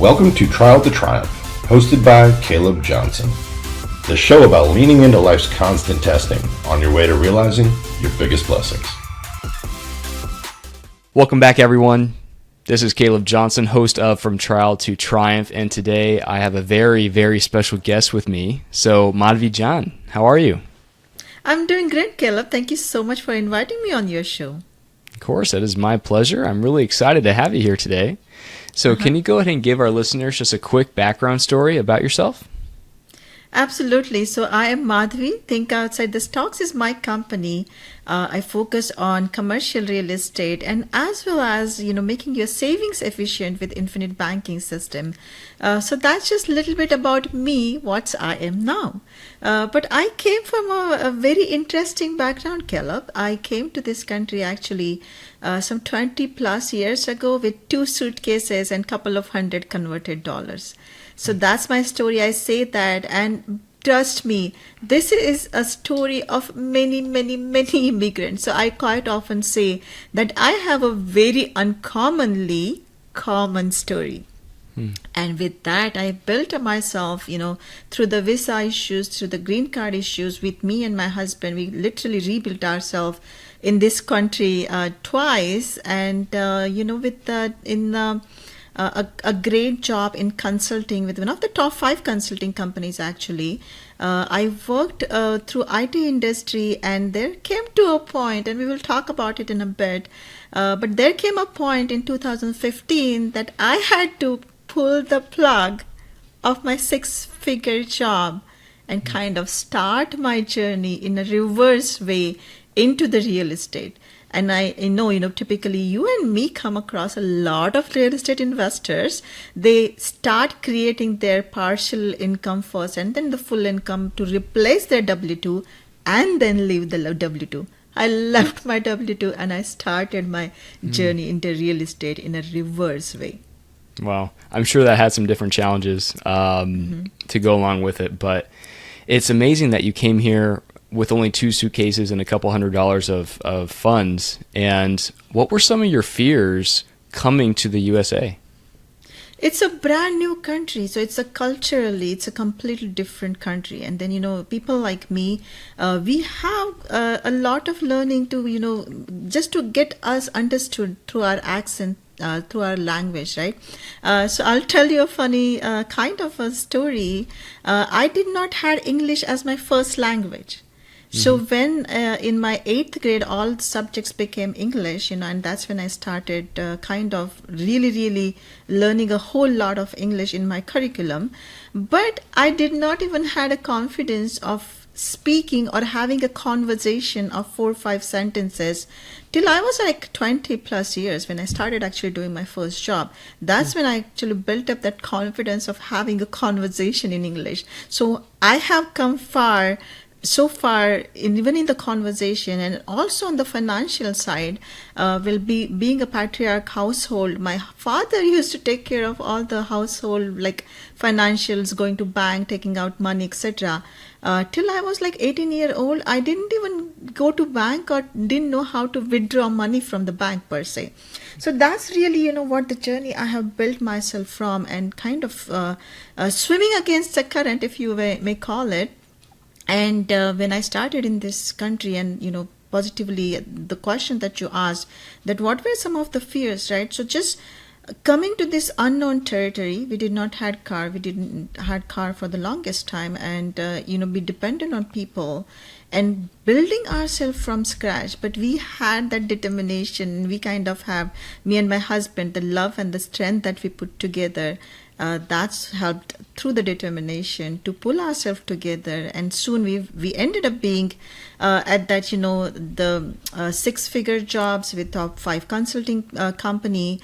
Welcome to Trial to Triumph, hosted by Caleb Johnson, the show about leaning into life's constant testing on your way to realizing your biggest blessings. Welcome back, everyone. This is Caleb Johnson, host of From Trial to Triumph, and today I have a very, very special guest with me. So, Madhavi John, how are you? I'm doing great, Caleb. Thank you so much for inviting me on your show. Of course, it is my pleasure. I'm really excited to have you here today. So can you go ahead and give our listeners just a quick background story about yourself? Absolutely. So I am Madhavi. Think Outside the Stocks is my company. I focus on commercial real estate and as well as, making your savings efficient with infinite banking system. So that's just a little bit about me, what I am now. But I came from a very interesting background, Caleb. I came to this country actually some 20 plus years ago with 2 suitcases and couple of hundred converted dollars. So that's my story. I say that, and trust me, this is a story of many, many, many immigrants. So I quite often say that I have a very uncommonly common story. And with that, I built myself, through the visa issues, through the green card issues with me and my husband. We literally rebuilt ourselves in this country twice. And, a great job in consulting with one of the top 5 consulting companies actually. I worked through IT industry, and there came to a point, and we will talk about it in a bit, but there came a point in 2015 that I had to pull the plug of my 6-figure job and kind of start my journey in a reverse way into the real estate. And I know, typically you and me come across a lot of real estate investors. They start creating their partial income first and then the full income to replace their W-2 and then leave the W-2. I left my W-2 and I started my journey into real estate in a reverse way. Wow. I'm sure that had some different challenges to go along with it, but it's amazing that you came here with only 2 suitcases and a couple $100s of funds. And what were some of your fears coming to the USA? It's a brand new country, so it's a completely different country. And then, people like me, we have a lot of learning to, just to get us understood through our accent, through our language, right? So I'll tell you a funny kind of a story. I did not have English as my first language. So when in my 8th grade, all subjects became English, and that's when I started kind of really learning a whole lot of English in my curriculum. But I did not even had a confidence of speaking or having a conversation of 4 or 5 sentences till I was like 20 plus years when I started actually doing my first job. That's when I actually built up that confidence of having a conversation in English. So I have come so far, even in the conversation and also on the financial side, being a patriarch household. My father used to take care of all the household, like financials, going to bank, taking out money, etc. Till I was like 18 years old, I didn't even go to bank or didn't know how to withdraw money from the bank per se. So that's really, what the journey I have built myself from, and kind of swimming against the current, if you may call it. And when I started in this country, and positively the question that you asked, that what were some of the fears, right? So just coming to this unknown territory, we did not had car. We didn't had car for the longest time, and be dependent on people and building ourselves from scratch. But we had that determination. We kind of have, me and my husband, the love and the strength that we put together. That's helped through the determination to pull ourselves together, and soon we ended up being at that the 6-figure jobs with top 5 consulting company,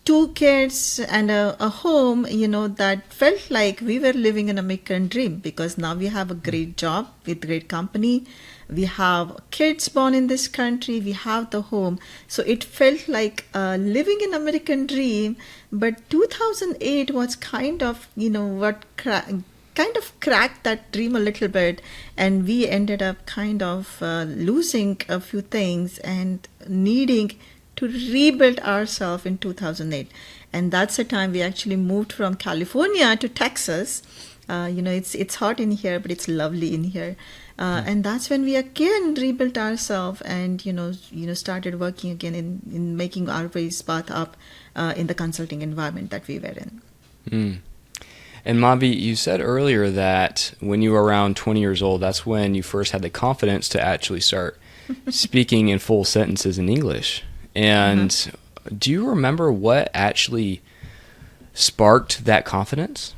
2 kids and a home, that felt like we were living an American dream, because now we have a great job with great company. We have kids born in this country. We have the home. So it felt like living an American dream. But 2008 was kind of, kind of cracked that dream a little bit. And we ended up kind of losing a few things and needing to rebuild ourselves in 2008. And that's the time we actually moved from California to Texas. It's hot in here, but it's lovely in here. And that's when we again rebuilt ourselves and started working again in making our ways path up in the consulting environment that we were in. And Madhavi, you said earlier that when you were around 20 years old, that's when you first had the confidence to actually start speaking in full sentences in English. And do you remember what actually sparked that confidence?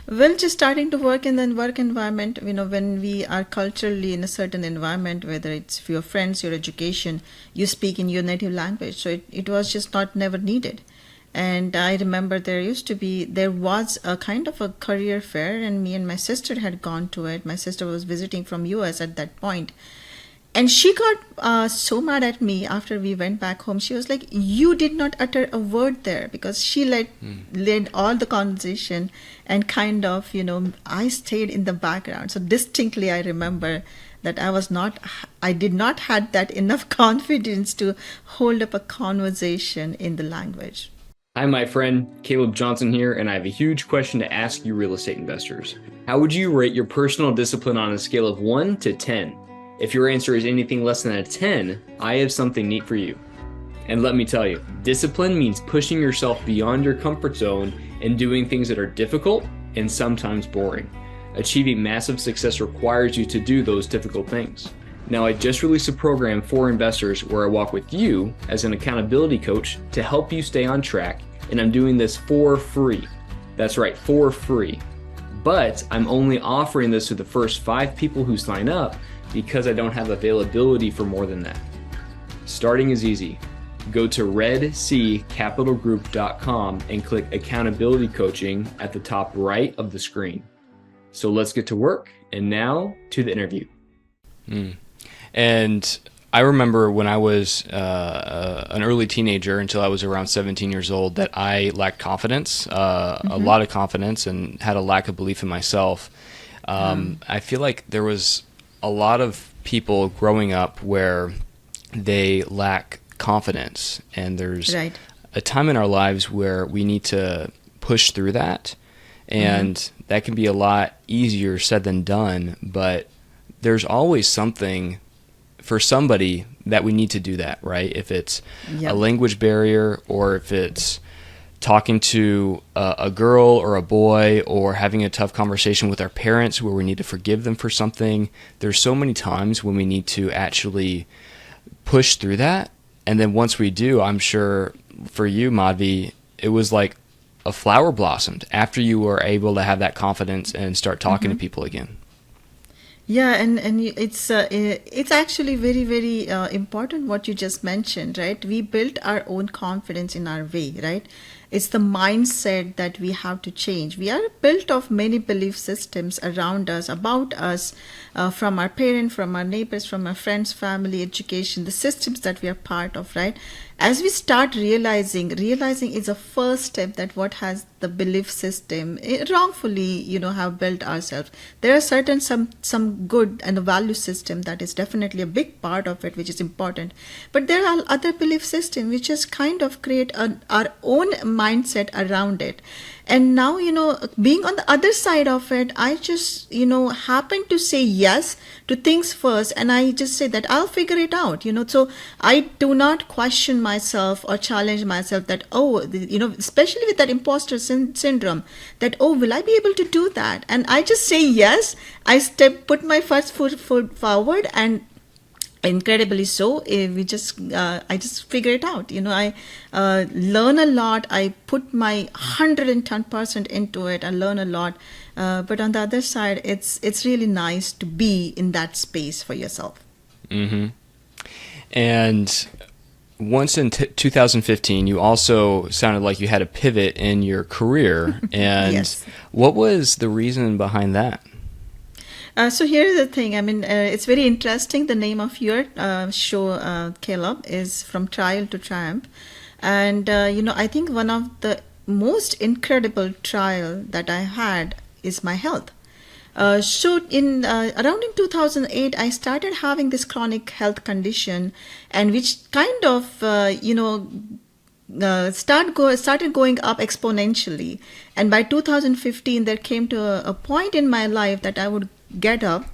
Well, just starting to work in the work environment, when we are culturally in a certain environment, whether it's for your friends, your education, you speak in your native language. So it was just never needed. And I remember there was a kind of a career fair, and me and my sister had gone to it. My sister was visiting from US at that point. And she got so mad at me after we went back home. She was like, you did not utter a word there, because she led all the conversation and kind of, I stayed in the background. So distinctly, I remember that I did not had that enough confidence to hold up a conversation in the language. Hi, my friend, Caleb Johnson here, and I have a huge question to ask you real estate investors. How would you rate your personal discipline on a scale of 1 to 10? If your answer is anything less than a 10, I have something neat for you. And let me tell you, discipline means pushing yourself beyond your comfort zone and doing things that are difficult and sometimes boring. Achieving massive success requires you to do those difficult things. Now, I just released a program for investors where I walk with you as an accountability coach to help you stay on track, and I'm doing this for free. That's right, for free. But I'm only offering this to the first 5 people who sign up because I don't have availability for more than that. Starting is easy. Go to redccapitalgroup.com and click accountability coaching at the top right of the screen. So let's get to work, and now to the interview. And I remember when I was an early teenager until I was around 17 years old that I lacked confidence, a lot of confidence, and had a lack of belief in myself. I feel like there was a lot of people growing up where they lack confidence, and there's a time in our lives where we need to push through that, and that can be a lot easier said than done, but there's always something for somebody that we need to do that, right? If it's a language barrier, or if it's talking to a girl or a boy, or having a tough conversation with our parents where we need to forgive them for something. There's so many times when we need to actually push through that. And then once we do, I'm sure for you, Madhavi, it was like a flower blossomed after you were able to have that confidence and start talking to people again. Yeah, and it's actually very, very important what you just mentioned, right? We built our own confidence in our way, right? It's the mindset that we have to change. We are built of many belief systems around us, about us, from our parents, from our neighbors, from our friends, family, education, the systems that we are part of, right? As we start realizing is a first step that what has the belief system wrongfully, have built ourselves. There are certain some good and a value system that is definitely a big part of it, which is important. But there are other belief systems which just kind of create our own mindset around it. And now, being on the other side of it, I just, happen to say yes to things first. And I just say that I'll figure it out, So I do not question myself or challenge myself that, especially with that imposter syndrome, that, will I be able to do that? And I just say yes. I put my first foot forward, and incredibly so, I just figure it out. I learn a lot. I put my 110% into it. I learn a lot. But on the other side, it's really nice to be in that space for yourself. And once in 2015, you also sounded like you had a pivot in your career. And what was the reason behind that? So here's the thing. I mean, it's very interesting. The name of your show, Caleb, is From Trial to Triumph. And, I think one of the most incredible trial that I had is my health. So around in 2008, I started having this chronic health condition, and which kind of, started going up exponentially. And by 2015, there came to a point in my life that I would get up,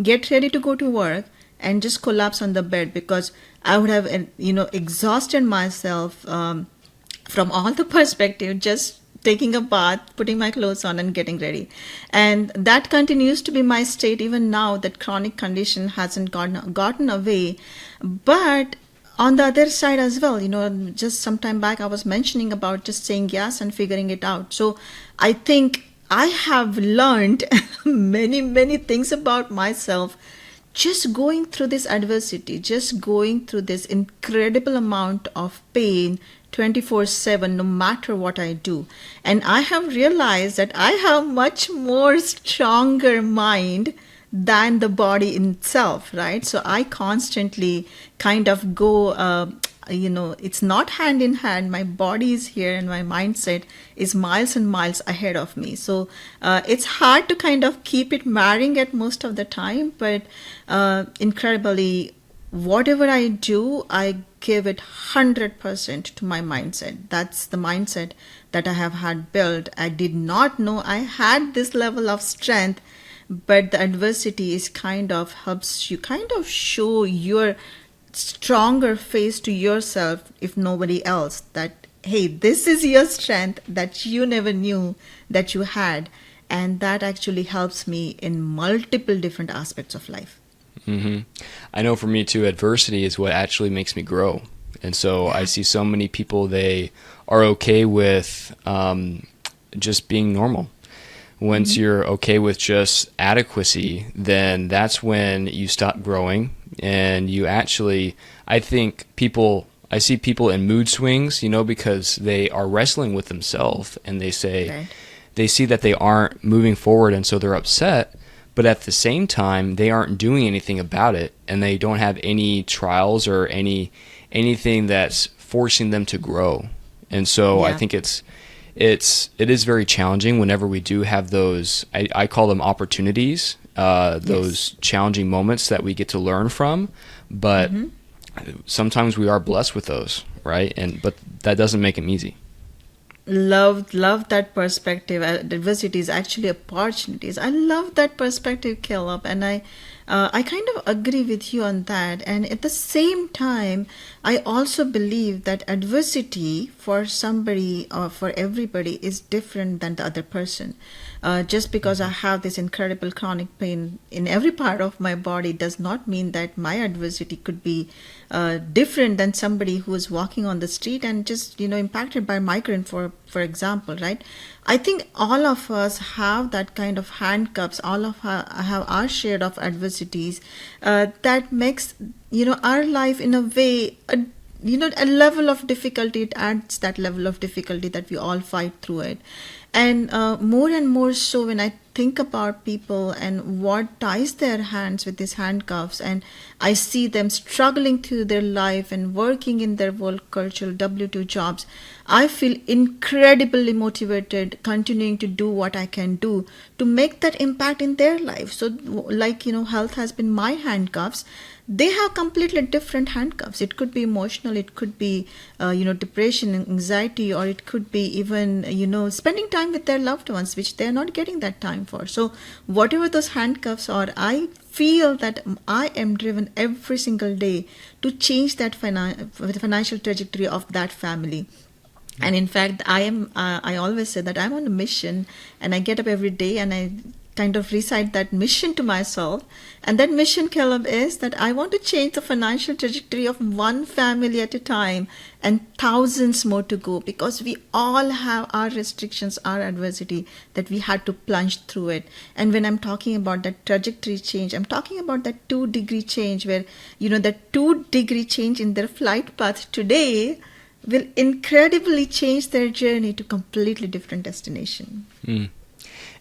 get ready to go to work, and just collapse on the bed because I would have, exhausted myself from all the perspective, just taking a bath, putting my clothes on, and getting ready. And that continues to be my state even now. That chronic condition hasn't gotten away. But on the other side as well, just some time back I was mentioning about just saying yes and figuring it out. So I think I have learned many, many things about myself just going through this adversity, just going through this incredible amount of pain 24/7, no matter what I do. And I have realized that I have much more stronger mind than the body itself, right? So I constantly kind of go, it's not hand in hand. My body is here and my mindset is miles and miles ahead of me. So it's hard to kind of keep it marrying at most of the time, but incredibly, whatever I do, I give it 100% to my mindset. That's the mindset that I have had built. I did not know I had this level of strength, but the adversity is helps you kind of show your stronger face to yourself, if nobody else, that, hey, this is your strength that you never knew that you had. And that actually helps me in multiple different aspects of life. Mm-hmm. I know for me too, adversity is what actually makes me grow. And so I see so many people, they are okay with just being normal. Once you're okay with just adequacy, then that's when you stop growing. And you actually, I see people in mood swings, because they are wrestling with themselves, and they say, Right. They see that they aren't moving forward, and so they're upset. But at the same time, they aren't doing anything about it, and they don't have any trials or anything that's forcing them to grow. And so I think it is very challenging whenever we do have those, I call them opportunities, those challenging moments that we get to learn from. But sometimes we are blessed with those, right? But that doesn't make them easy. Love that perspective. Diversity is actually opportunities. I love that perspective, Caleb, and I kind of agree with you on that. And at the same time, I also believe that adversity for somebody or for everybody is different than the other person. Just because I have this incredible chronic pain in every part of my body does not mean that my adversity could be different than somebody who is walking on the street and just impacted by migraine, for example, right? I think all of us have that kind of handcuffs. All of us have our share of adversities that makes our life in a way a level of difficulty. It adds that level of difficulty that we all fight through it. And more and more so when I think about people and what ties their hands with these handcuffs, and I see them struggling through their life and working in their world cultural W-2 jobs, I feel incredibly motivated continuing to do what I can do to make that impact in their life. So like, health has been my handcuffs. They have completely different handcuffs. It could be emotional, it could be, depression and anxiety, or it could be even, spending time with their loved ones, which they're not getting that time for. So whatever those handcuffs are, I feel that I am driven every single day to change that financial trajectory of that family. And in fact, I always say that I'm on a mission, and I get up every day and I kind of recite that mission to myself. And that mission, Caleb, is that I want to change the financial trajectory of one family at a time and thousands more to go, because we all have our restrictions, our adversity that we had to plunge through it. And when I'm talking about that trajectory change, I'm talking about that 2-degree change where, that 2-degree change in their flight path today will incredibly change their journey to completely different destination.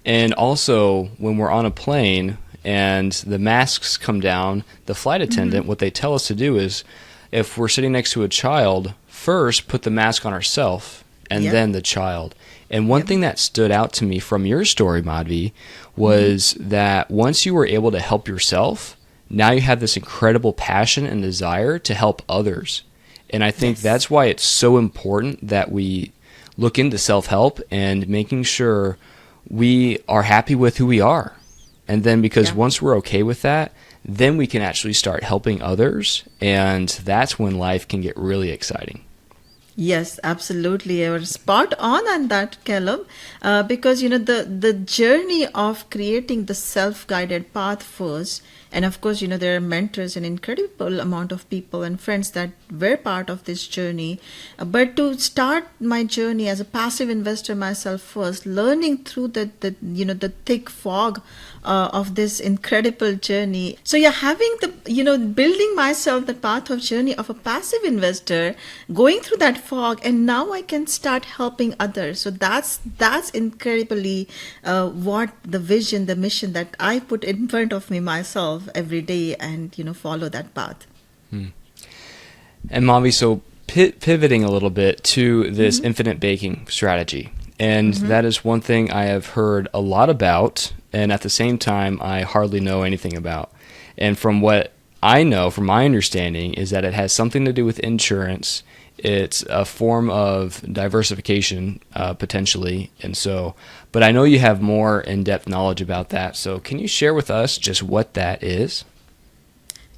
And also, when we're on a plane and the masks come down, the flight attendant, what they tell us to do is, if we're sitting next to a child, first put the mask on ourselves and then the child. And one thing that stood out to me from your story, Madhavi, was that once you were able to help yourself, now you have this incredible passion and desire to help others. And I think Yes. that's why it's so important that we look into self-help and making sure we are happy with who we are. And then because Yeah. once we're okay with that, then we can actually start helping others. And that's when life can get really exciting. Yes, absolutely. You're spot on that, Caleb. Because the journey of creating the self-guided path first, and of course, there are mentors and incredible amount of people and friends that were part of this journey. But to start my journey as a passive investor myself first, learning through the thick fog of this incredible journey. So yeah, having building myself the path of journey of a passive investor, going through that fog, and now I can start helping others. So that's incredibly what the vision, the mission that I put in front of me myself every day, and follow that path. And Mavi, so pivoting a little bit to this infinite banking strategy. And that is one thing I have heard a lot about, and at the same time, I hardly know anything about. And from what I know, from my understanding, is that it has something to do with insurance. It's a form of diversification, potentially. And so, but I know you have more in-depth knowledge about that. So can you share with us just what that is?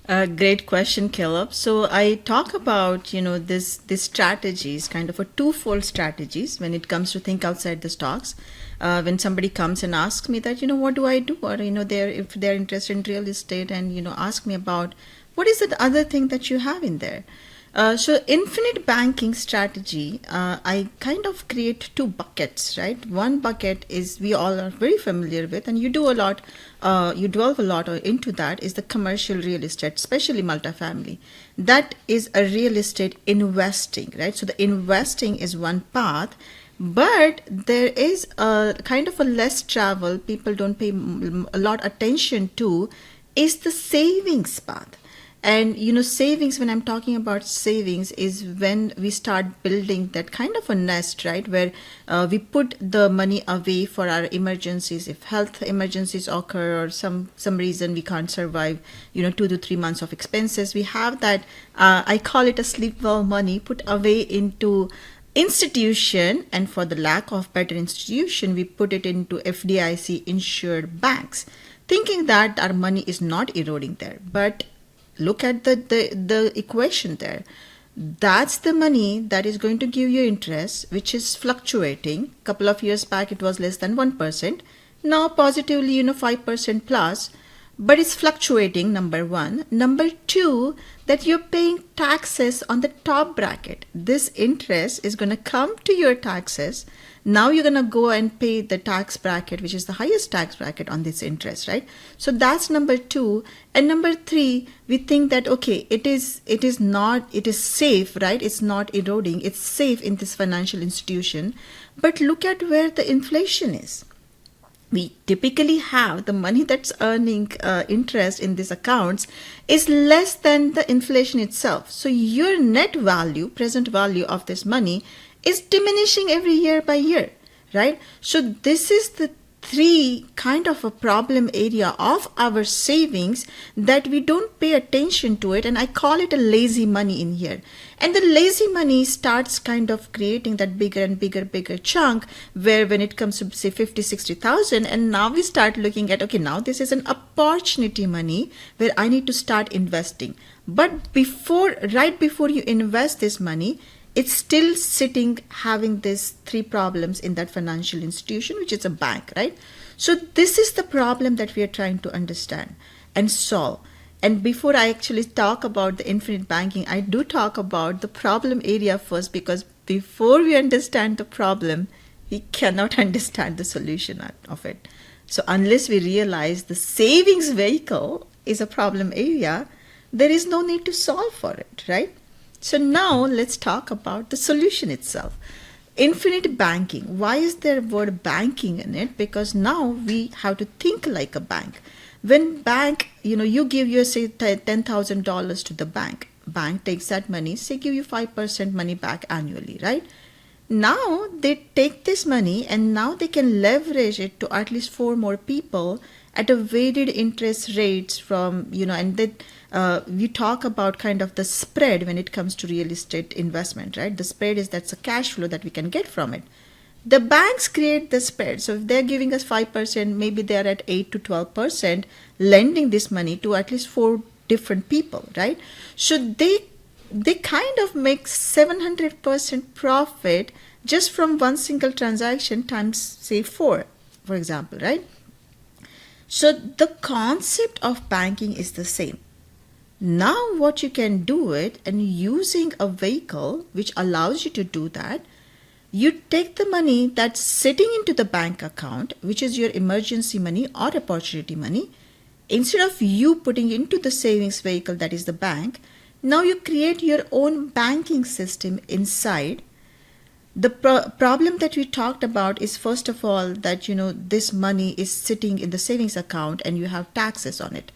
Great question, Caleb. So I talk about, this strategies, kind of a twofold strategies when it comes to think outside the stocks. When somebody comes and asks me that, what do I do? Or, if they're interested in real estate and, ask me about what is the other thing that you have in there. So infinite banking strategy, I kind of create two buckets, right? One bucket is we all are very familiar with, and you do a lot, you delve a lot into that, is the commercial real estate, especially multifamily. That is a real estate investing, right? So the investing is one path, but there is a kind of a less travel, people don't pay a lot attention to, is the savings path. And savings, when I'm talking about savings, is when we start building that kind of a nest, right, where we put the money away for our emergencies. If health emergencies occur or some reason we can't survive 2 to 3 months of expenses, we have that, I call it a sleep well money, put away into institution, and for the lack of better institution, we put it into FDIC insured banks, thinking that our money is not eroding there. But look at the equation there. That's the money that is going to give you interest, which is fluctuating. A couple of years back, it was less than 1%. Now positively, 5% plus. But it's fluctuating, number one. Number two, that you're paying taxes on the top bracket. This interest is going to come to your taxes. Now you're going to go and pay the tax bracket, which is the highest tax bracket on this interest, right? So that's number two. And number three, we think that, okay, it is safe, right? It's not eroding. It's safe in this financial institution. But look at where the inflation is. We typically have the money that's earning interest in these accounts is less than the inflation itself. So your net value, present value of this money is diminishing every year by year, right? So this is the three kind of a problem area of our savings that we don't pay attention to it, and I call it a lazy money in here. And the lazy money starts kind of creating that bigger and bigger chunk, where when it comes to say 50,000-60,000, and now we start looking at, okay, now this is an opportunity money where I need to start investing. But right before you invest this money, it's still sitting having these three problems in that financial institution, which is a bank, right? So this is the problem that we are trying to understand and solve. And before I actually talk about the infinite banking, I do talk about the problem area first, because before we understand the problem, we cannot understand the solution of it. So unless we realize the savings vehicle is a problem area, there is no need to solve for it, right? So now let's talk about the solution itself. Infinite banking. Why is there word banking in it? Because now we have to think like a bank. When bank, you give your say $10,000 to the bank. Bank takes that money, say give you 5% money back annually, right? Now they take this money and now they can leverage it to at least 4 more people at a varied interest rates from, and then we talk about kind of the spread when it comes to real estate investment, right? The spread is that's a cash flow that we can get from it. The banks create the spread. So if they're giving us 5%, maybe they're at 8 to 12% lending this money to at least 4 different people, right? So they kind of make 700% profit just from one single transaction times, say, 4, for example, right? So the concept of banking is the same. Now what you can do it, and using a vehicle which allows you to do that, you take the money that's sitting into the bank account, which is your emergency money or opportunity money, instead of you putting into the savings vehicle that is the bank, now you create your own banking system inside. The problem that we talked about is, first of all, that this money is sitting in the savings account and you have taxes on it.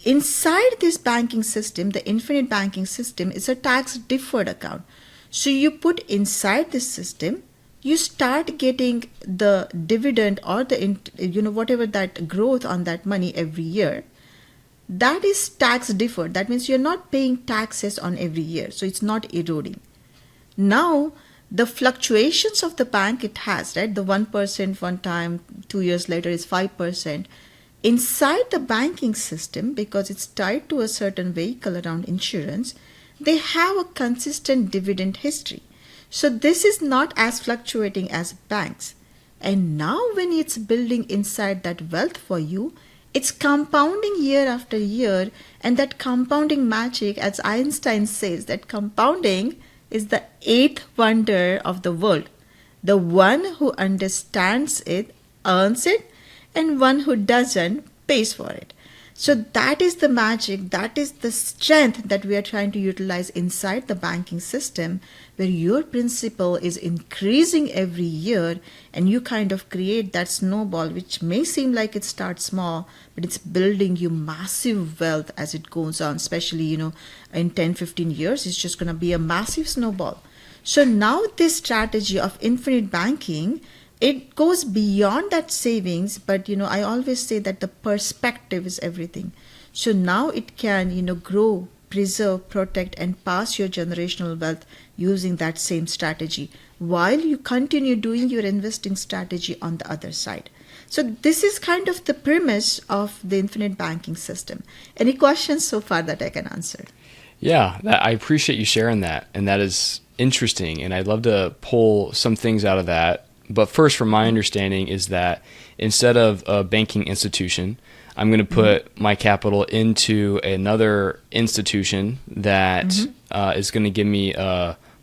Inside this banking system, the infinite banking system is a tax deferred account. So you put inside this system, you start getting the dividend or the whatever that growth on that money every year. That is tax deferred. That means you're not paying taxes on every year, so it's not eroding. Now the fluctuations of the bank it has, right? The 1% one time, 2 years later is 5%. Inside the banking system, because it's tied to a certain vehicle around insurance, they have a consistent dividend history. So this is not as fluctuating as banks. And now when it's building inside that wealth for you, it's compounding year after year. And that compounding magic, as Einstein says, that compounding is the 8th wonder of the world. The one who understands it earns it, and one who doesn't pays for it. So that is the magic, that is the strength that we are trying to utilize inside the banking system, where your principal is increasing every year and you kind of create that snowball, which may seem like it starts small, but it's building you massive wealth as it goes on, especially, in 10-15 years, it's just going to be a massive snowball. So now this strategy of infinite banking, it goes beyond that savings, but I always say that the perspective is everything. So now it can grow, preserve, protect, and pass your generational wealth using that same strategy while you continue doing your investing strategy on the other side. So this is kind of the premise of the infinite banking system. Any questions so far that I can answer? Yeah, I appreciate you sharing that, and that is interesting, and I'd love to pull some things out of that. But first, from my understanding, is that instead of a banking institution, I'm going to put my capital into another institution that is going to give me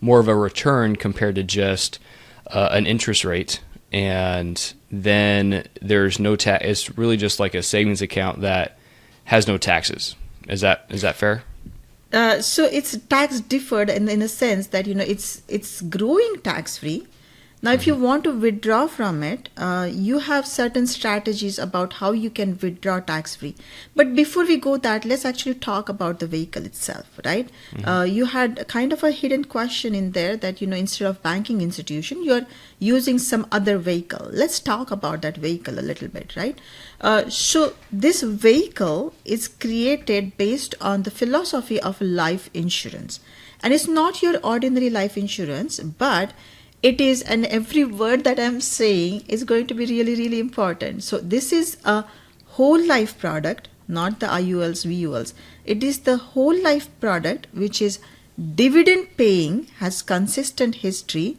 more of a return compared to just an interest rate. And then there's no tax. It's really just like a savings account that has no taxes. Is that fair? So it's tax deferred in a sense that it's growing tax free. Now, if you want to withdraw from it, you have certain strategies about how you can withdraw tax-free. But before we go that, let's actually talk about the vehicle itself, right? You had kind of a hidden question in there that, instead of banking institution, you're using some other vehicle. Let's talk about that vehicle a little bit, right? So this vehicle is created based on the philosophy of life insurance. And it's not your ordinary life insurance, but it is, and every word that I'm saying is going to be really, really important. So this is a whole life product, not the IULs, VULs. It is the whole life product, which is dividend paying, has consistent history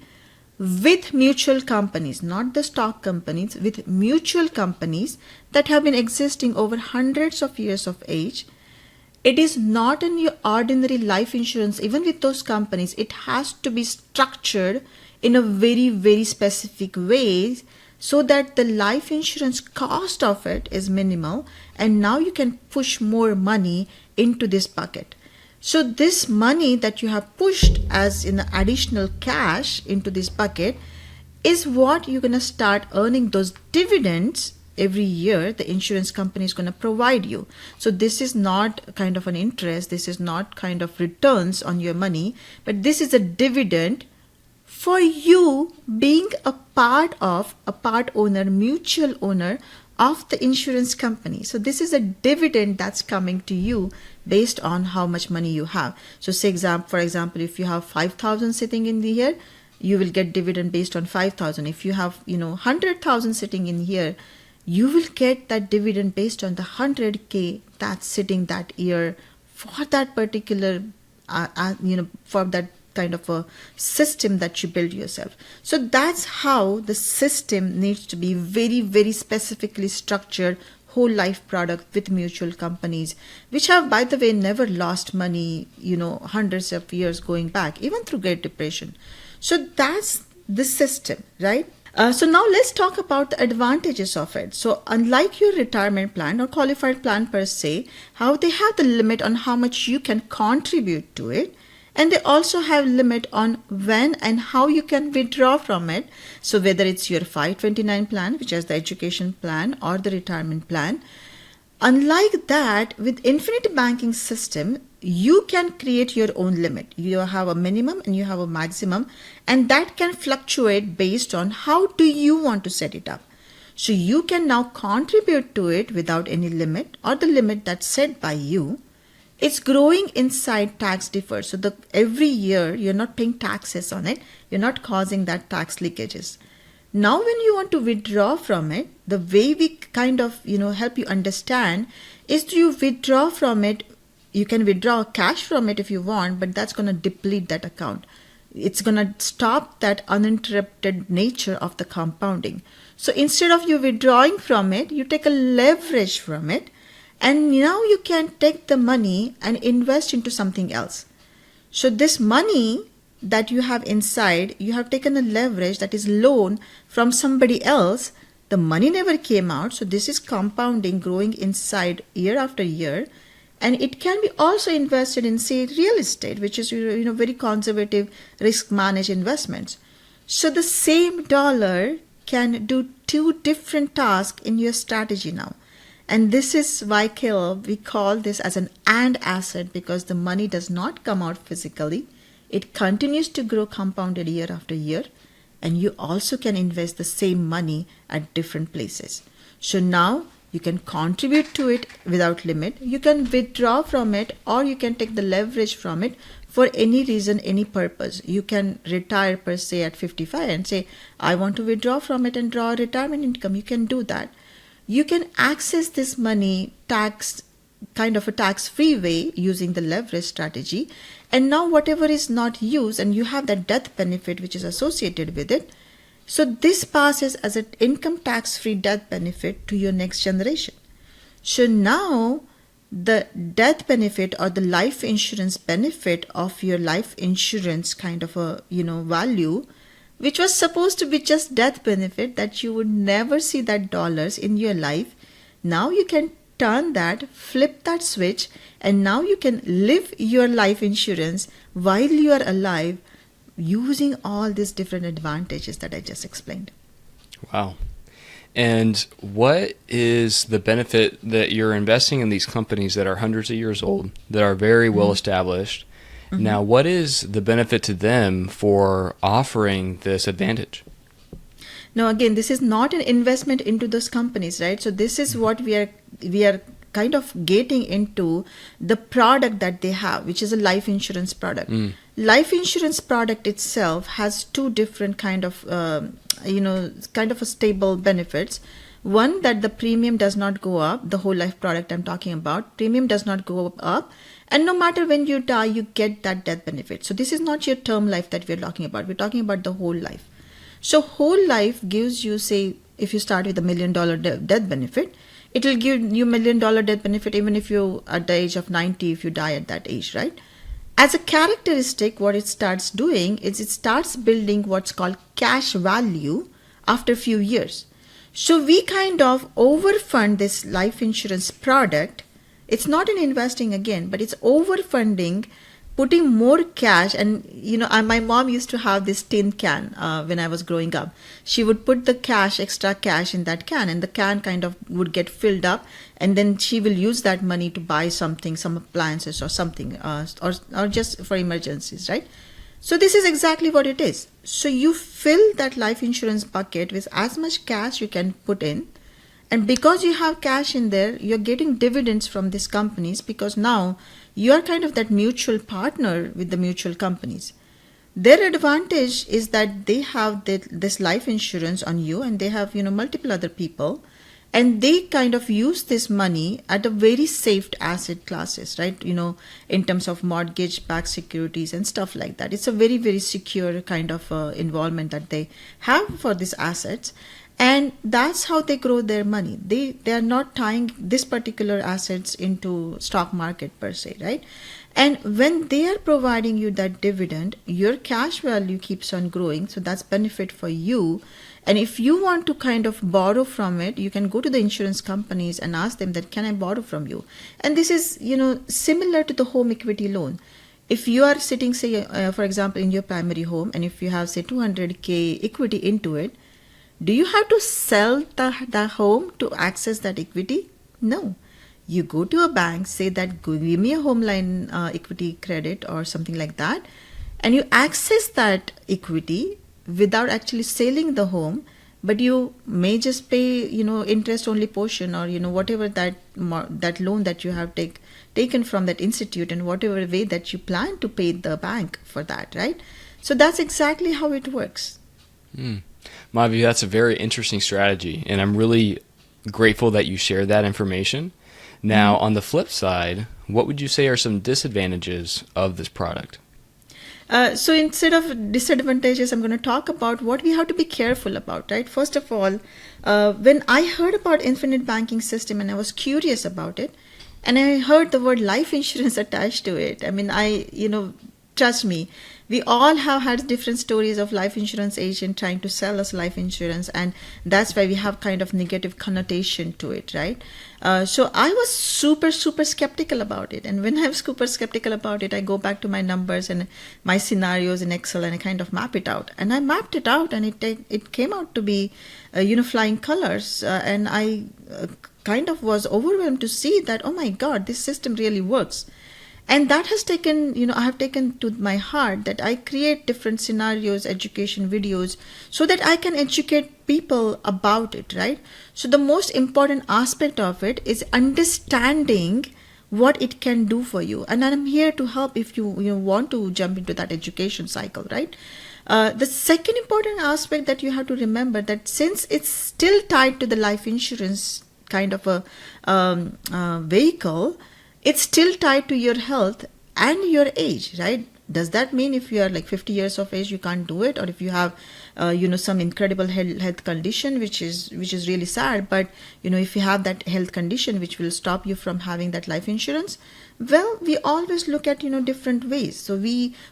with mutual companies, not the stock companies, with mutual companies that have been existing over hundreds of years of age. It is not an ordinary life insurance. Even with those companies, it has to be structured in a very, very specific way so that the life insurance cost of it is minimal, and now you can push more money into this bucket. So this money that you have pushed as in additional cash into this bucket is what you're going to start earning those dividends every year. The insurance company is going to provide you. So this is not kind of an interest, this is not kind of returns on your money, but this is a dividend for you being a part owner, mutual owner of the insurance company. So this is a dividend that's coming to you based on how much money you have. So say for example, if you have 5,000 sitting in the year, you will get dividend based on 5,000. If you have 100,000 sitting in here, you will get that dividend based on the 100K that's sitting that year for that particular for that kind of a system that you build yourself. So that's how the system needs to be very, very specifically structured whole life product with mutual companies, which have, by the way, never lost money, hundreds of years going back, even through Great Depression. So that's the system, right? So now let's talk about the advantages of it. So unlike your retirement plan or qualified plan per se, how they have the limit on how much you can contribute to it. And they also have limit on when and how you can withdraw from it. So whether it's your 529 plan, which is the education plan, or the retirement plan. Unlike that, with infinite banking system, you can create your own limit. You have a minimum and you have a maximum, and that can fluctuate based on how do you want to set it up. So you can now contribute to it without any limit or the limit that's set by you. It's growing inside tax deferred. So every year you're not paying taxes on it. You're not causing that tax leakages. Now when you want to withdraw from it, the way we kind of help you understand is to withdraw from it. You can withdraw cash from it if you want, but that's going to deplete that account. It's going to stop that uninterrupted nature of the compounding. So instead of you withdrawing from it, you take a leverage from it. And now you can take the money and invest into something else. So this money that you have inside, you have taken a leverage that is loan from somebody else. The money never came out. So this is compounding, growing inside year after year. And it can be also invested in, say, real estate, which is very conservative, risk managed investments. So the same dollar can do two different tasks in your strategy now. And this is why, Caleb, we call this as an and asset, because the money does not come out physically. It continues to grow compounded year after year. And you also can invest the same money at different places. So now you can contribute to it without limit. You can withdraw from it, or you can take the leverage from it for any reason, any purpose. You can retire per se at 55 and say, I want to withdraw from it and draw a retirement income. You can do that. You can access this money kind of a tax-free way using the leverage strategy. And now whatever is not used, and you have that death benefit which is associated with it. So this passes as an income tax-free death benefit to your next generation. So now the death benefit or the life insurance benefit of your life insurance kind of a value, which was supposed to be just death benefit that you would never see that dollars in your life. Now you can turn that, flip that switch, and now you can live your life insurance while you are alive using all these different advantages that I just explained. Wow. And what is the benefit that you're investing in these companies that are hundreds of years old, that are very well established? Mm-hmm. Now, what is the benefit to them for offering this advantage? Now, again, this is not an investment into those companies, right? So this is what we are kind of getting into the product that they have, which is a life insurance product. Life insurance product itself has two different kind of a stable benefits. One, that the premium does not go up. The whole life product I'm talking about, premium does not go up. And no matter when you die, you get that death benefit. So this is not your term life that we're talking about. We're talking about the whole life. So whole life gives you, say, if you start with $1 million death benefit, it will give you $1 million death benefit even if you at the age of 90, if you die at that age, right? As a characteristic, what it starts doing is it starts building what's called cash value after a few years. So we kind of overfund this life insurance product. It's not an investing again, but it's overfunding, putting more cash. And, my mom used to have this tin can when I was growing up. She would put the extra cash in that can, and the can kind of would get filled up. And then she will use that money to buy something, some appliances or something, or just for emergencies, right? So this is exactly what it is. So you fill that life insurance bucket with as much cash you can put in. And because you have cash in there, you're getting dividends from these companies, because now you are kind of that mutual partner with the mutual companies. Their advantage is that they have this life insurance on you, and they have, multiple other people, and they kind of use this money at a very safe asset classes, right? In terms of mortgage-backed securities and stuff like that. It's a very, very secure kind of involvement that they have for these assets. And that's how they grow their money. They are not tying this particular assets into stock market per se, right? And when they are providing you that dividend, your cash value keeps on growing. So that's benefit for you. And if you want to kind of borrow from it, you can go to the insurance companies and ask them that, can I borrow from you? And this is, similar to the home equity loan. If you are sitting, say, for example, in your primary home, and if you have, say, 200K equity into it, do you have to sell the home to access that equity? No. You go to a bank, say that, give me a home line equity credit or something like that, and you access that equity without actually selling the home, but you may just pay, interest only portion, or, whatever that loan that you have taken from that institute, and whatever way that you plan to pay the bank for that, right? So that's exactly how it works. Madhavi, that's a very interesting strategy, and I'm really grateful that you shared that information. Now, on the flip side, what would you say are some disadvantages of this product? So instead of disadvantages, I'm going to talk about what we have to be careful about, right? First of all, when I heard about infinite banking system and I was curious about it, and I heard the word life insurance attached to it, I mean, trust me, we all have had different stories of life insurance agent trying to sell us life insurance, and that's why we have kind of negative connotation to it, right? So I was super, super skeptical about it. And when I'm super skeptical about it, I go back to my numbers and my scenarios in Excel, and I kind of map it out. And I mapped it out, and it came out to be, flying colors. And I kind of was overwhelmed to see that, oh my God, this system really works. And that has taken, I have taken to my heart that I create different scenarios, education videos, so that I can educate people about it, right? So the most important aspect of it is understanding what it can do for you. And I'm here to help if you want to jump into that education cycle, right? The second important aspect that you have to remember, that since it's still tied to the life insurance kind of a vehicle, it's still tied to your health and your age, right? Does that mean if you are like 50 years of age, you can't do it? Or if you have, some incredible health condition, which is really sad, but, if you have that health condition which will stop you from having that life insurance, well, we always look at, different ways. So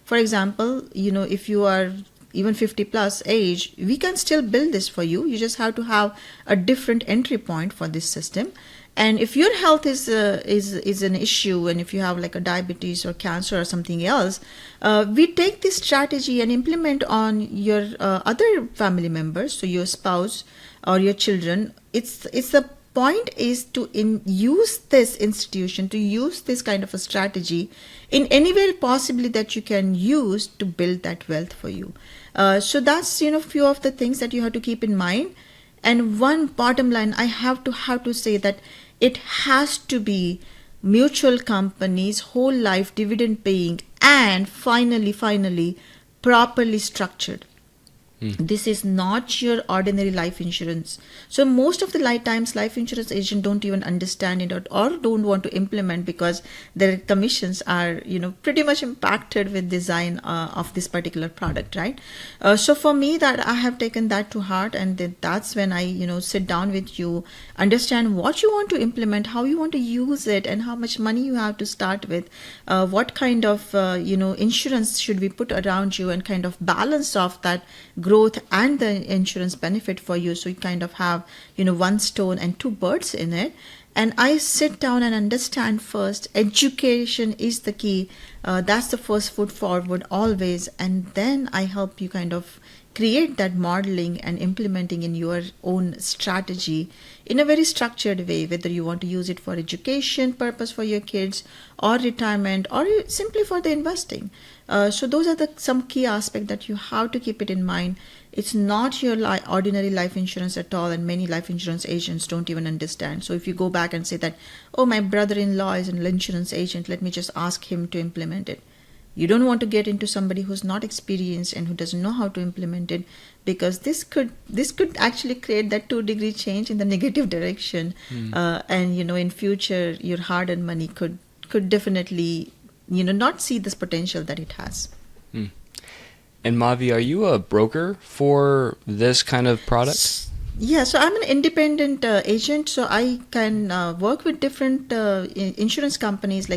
for example, if you are even 50 plus age, we can still build this for you. You just have to have a different entry point for this system. And if your health is an issue, and if you have like a diabetes or cancer or something else, we take this strategy and implement on your other family members, so your spouse or your children. It's the point is to use this institution, to use this kind of a strategy in any way possibly that you can use to build that wealth for you. So that's few of the things that you have to keep in mind. And one bottom line, I have to say that it has to be mutual companies, whole life dividend paying, and finally properly structured. This is not your ordinary life insurance. So most of the times life insurance agents don't even understand it, or don't want to implement, because their commissions are pretty much impacted with design of this particular product, right? So for me, that I have taken that to heart, and that's when I sit down with you, understand what you want to implement, how you want to use it, and how much money you have to start with, what kind of insurance should we put around you, and kind of balance of that growth and the insurance benefit for you, so you kind of have one stone and two birds in it. And I sit down and understand first, education is the key. That's the first foot forward always, and then I help you kind of create that modeling and implementing in your own strategy in a very structured way, whether you want to use it for education purpose for your kids, or retirement, or simply for the investing. So those are some key aspects that you have to keep it in mind. It's not your ordinary life insurance at all, and many life insurance agents don't even understand. So if you go back and say that, oh, my brother-in-law is an insurance agent, let me just ask him to implement it. You don't want to get into somebody who's not experienced and who doesn't know how to implement it, because this could actually create that 2-degree change in the negative direction. And in future, your hard-earned money could definitely not see this potential that it has. And Madhavi, are you a broker for this kind of product? Yeah, so I'm an independent agent, so I can work with different insurance companies,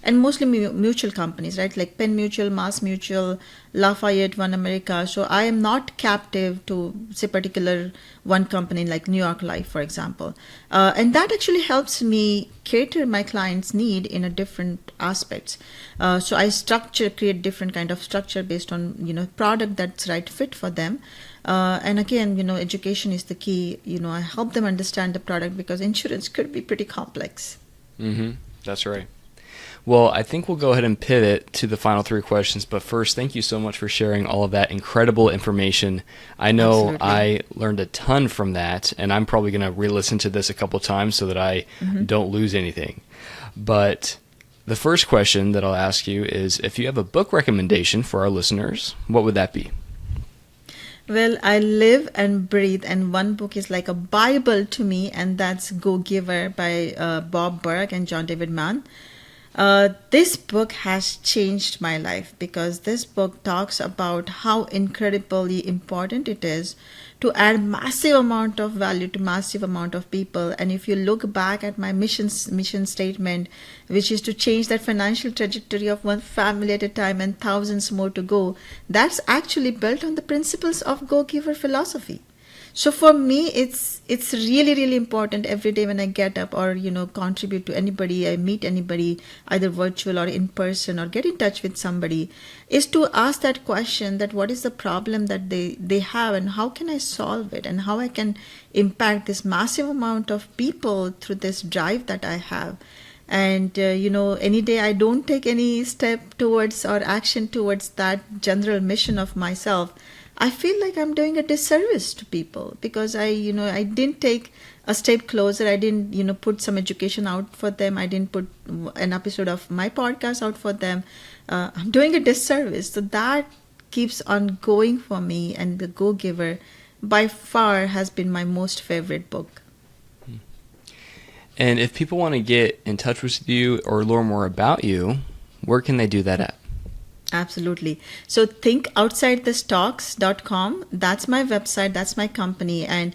and mostly mutual companies, right? Like Penn Mutual, Mass Mutual, Lafayette, One America. So I am not captive to, say, particular one company like New York Life, for example. And that actually helps me cater my client's need in a different aspects. So I create different kind of structure based on, product that's right fit for them. And again, education is the key. I help them understand the product, because insurance could be pretty complex. That's right. Well, I think we'll go ahead and pivot to the final 3 questions. But first, thank you so much for sharing all of that incredible information. I know Absolutely. I learned a ton from that, and I'm probably going to re-listen to this a couple times so that I don't lose anything. But the first question that I'll ask you is, if you have a book recommendation for our listeners, what would that be? Well, I live and breathe, and one book is like a Bible to me, and that's Go Giver by Bob Burg and John David Mann. This book has changed my life, because this book talks about how incredibly important it is to add massive amount of value to massive amount of people. And if you look back at my mission statement, which is to change that financial trajectory of one family at a time and thousands more to go, that's actually built on the principles of Go Giver philosophy. So for me, it's really, really important every day when I get up or, contribute to anybody, I meet anybody, either virtual or in person, or get in touch with somebody, is to ask that question, that what is the problem that they have, and how can I solve it, and how I can impact this massive amount of people through this drive that I have. And, any day I don't take any step towards or action towards that general mission of myself, I feel like I'm doing a disservice to people, because I didn't take a step closer. I didn't, put some education out for them. I didn't put an episode of my podcast out for them. I'm doing a disservice. So that keeps on going for me. And The Go Giver by far has been my most favorite book. And if people want to get in touch with you or learn more about you, where can they do that at? Absolutely. So thinkoutsidethestocks.com. That's my website. That's my company. And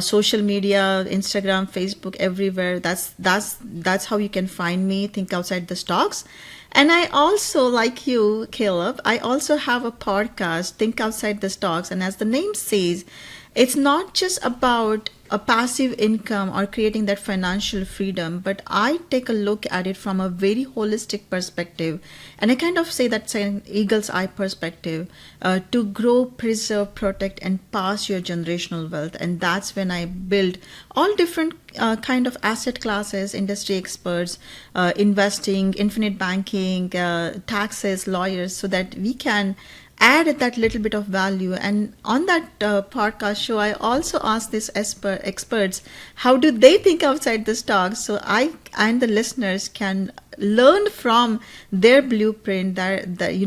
social media, Instagram, Facebook, everywhere. That's how you can find me. Think Outside the Stocks. And I also, like you, Caleb, I also have a podcast, Think Outside the Stocks. And as the name says, it's not just about a passive income or creating that financial freedom, but I take a look at it from a very holistic perspective. And I kind of say that's an eagle's eye perspective, to grow, preserve, protect, and pass your generational wealth. And that's when I build all different kind of asset classes, industry experts, investing, infinite banking, taxes, lawyers, so that we can add that little bit of value. And on that podcast show, I also ask these experts, how do they think outside the stocks? So I and the listeners can learn from their blueprint, that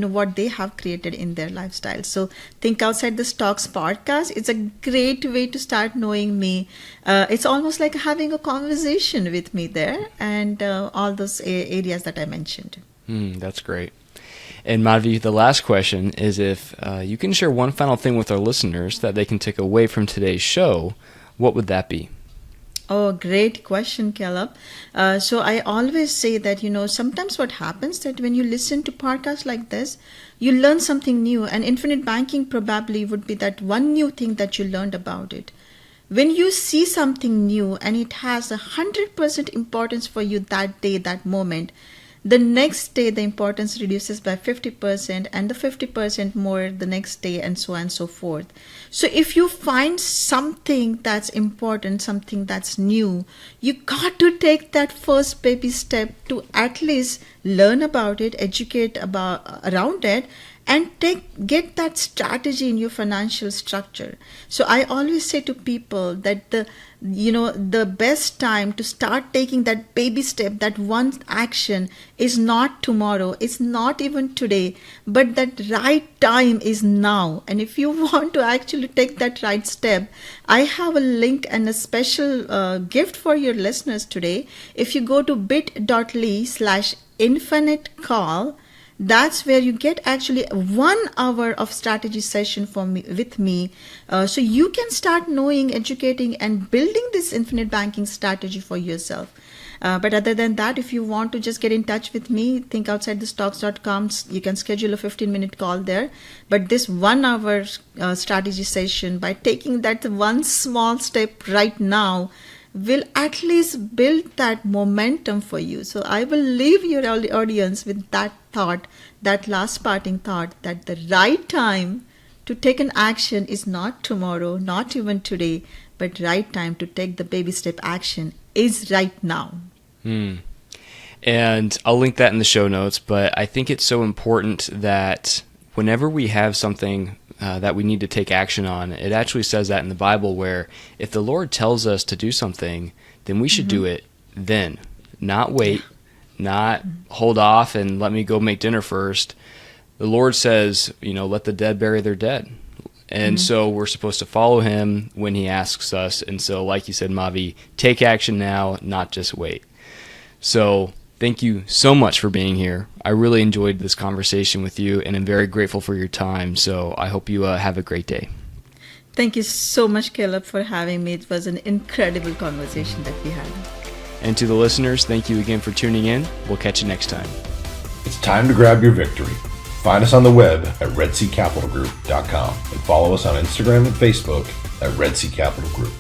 what they have created in their lifestyle. So Think Outside the Stocks podcast, it's a great way to start knowing me. It's almost like having a conversation with me there, and all those areas that I mentioned. That's great. And Madhavi, the last question is, if you can share one final thing with our listeners that they can take away from today's show, what would that be? Oh, great question, Caleb. So I always say that, sometimes what happens that when you listen to podcasts like this, you learn something new, and infinite banking probably would be that one new thing that you learned about it. When you see something new and it has 100% importance for you that day, that moment, the next day the importance reduces by 50%, and the 50% more the next day, and so on and so forth. So if you find something that's important, something that's new, you got to take that first baby step to at least learn about it, educate around it, and get that strategy in your financial structure. So I always say to people that the best time to start taking that baby step, that one action, is not tomorrow, it's not even today, but that right time is now. And if you want to actually take that right step, I have a link and a special gift for your listeners today. If you go to bit.ly/infinite call, that's where you get actually 1 hour of strategy session with me, so you can start knowing, educating, and building this infinite banking strategy for yourself. But other than that, if you want to just get in touch with me, thinkoutsidethestocks.com, you can schedule a 15-minute call there. But this 1 hour strategy session, by taking that one small step right now, will at least build that momentum for you. So I will leave your audience with that thought, that last parting thought, that the right time to take an action is not tomorrow, not even today, but right time to take the baby step action is right now. And I'll link that in the show notes, but I think it's so important that whenever we have something that we need to take action on, it actually says that in the Bible, where if the Lord tells us to do something, then we should do it then, not wait, not hold off and let me go make dinner first. The Lord says, let the dead bury their dead. And so we're supposed to follow him when he asks us. And so, like you said, Madhavi, take action now, not just wait. So thank you so much for being here. I really enjoyed this conversation with you, and I'm very grateful for your time. So I hope you have a great day. Thank you so much, Caleb, for having me. It was an incredible conversation that we had. And to the listeners, thank you again for tuning in. We'll catch you next time. It's time to grab your victory. Find us on the web at redseacapitalgroup.com and follow us on Instagram and Facebook at Red Sea Capital Group.